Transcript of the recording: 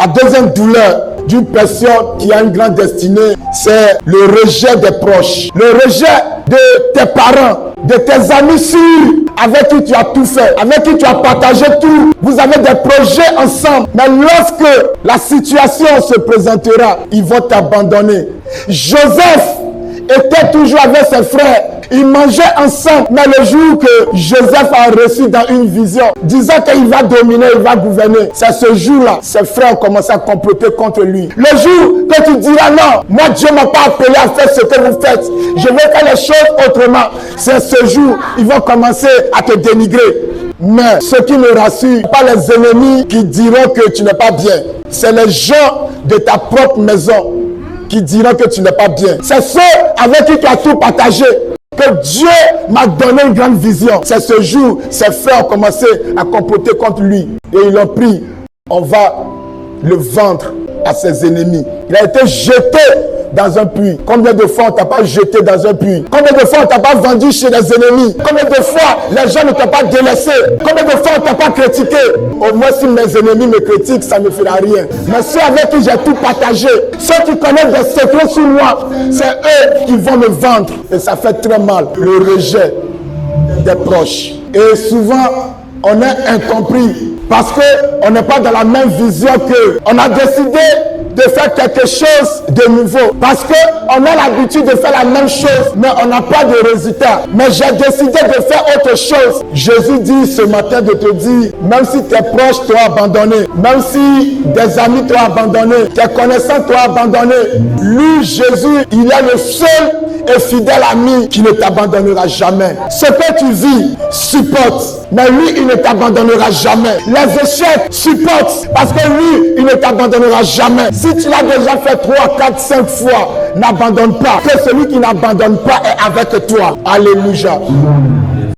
La deuxième douleur d'une personne qui a une grande destinée, c'est le rejet des proches. Le rejet de tes parents, de tes amis sûrs, avec qui tu as tout fait, avec qui tu as partagé tout. Vous avez des projets ensemble. Mais lorsque la situation se présentera, ils vont t'abandonner. Joseph était toujours avec ses frères. Ils mangeaient ensemble. Mais le jour que Joseph a reçu dans une vision, disant qu'il va dominer, il va gouverner, c'est ce jour-là, ses frères ont commencé à comploter contre lui. Le jour que tu diras non, moi Dieu ne m'a pas appelé à faire ce que vous faites, je vais faire les choses autrement, c'est ce jour, ils vont commencer à te dénigrer. Mais ce qui me rassure, pas les ennemis qui diront que tu n'es pas bien, c'est les gens de ta propre maison qui diront que tu n'es pas bien. C'est ceux avec qui tu as tout partagé. Que Dieu m'a donné une grande vision. C'est ce jour, ses frères ont commencé à comploter contre lui. Et ils l'ont pris. On va le vendre à ses ennemis. Il a été jeté dans un puits. Combien de fois on t'a pas jeté dans un puits? Combien de fois on t'a pas vendu chez les ennemis? Combien de fois les gens ne t'ont pas délaissé? Combien de fois on t'a pas critiqué? Au moins si mes ennemis me critiquent, ça ne fera rien. Mais ceux avec qui j'ai tout partagé, ceux qui connaissent des secrets sur moi, c'est eux qui vont me vendre. Et ça fait très mal, le rejet des proches. Et souvent, on est incompris parce qu'on n'est pas dans la même vision qu'eux. On a décidé de faire quelque chose de nouveau. Parce qu'on a l'habitude de faire la même chose, mais on n'a pas de résultat. Mais j'ai décidé de faire autre chose. Jésus dit ce matin de te dire, même si tes proches t'ont abandonné, même si des amis t'ont abandonné, tes connaissances t'ont abandonné, lui, Jésus, il est le seul et fidèle ami qui ne t'abandonnera jamais. Ce que tu vis, supporte. Mais lui, il ne t'abandonnera jamais. Les échecs, supporte. Parce que lui, il ne t'abandonnera jamais. Si tu l'as déjà fait 3, 4, 5 fois, n'abandonne pas. Que celui qui n'abandonne pas est avec toi. Alléluia.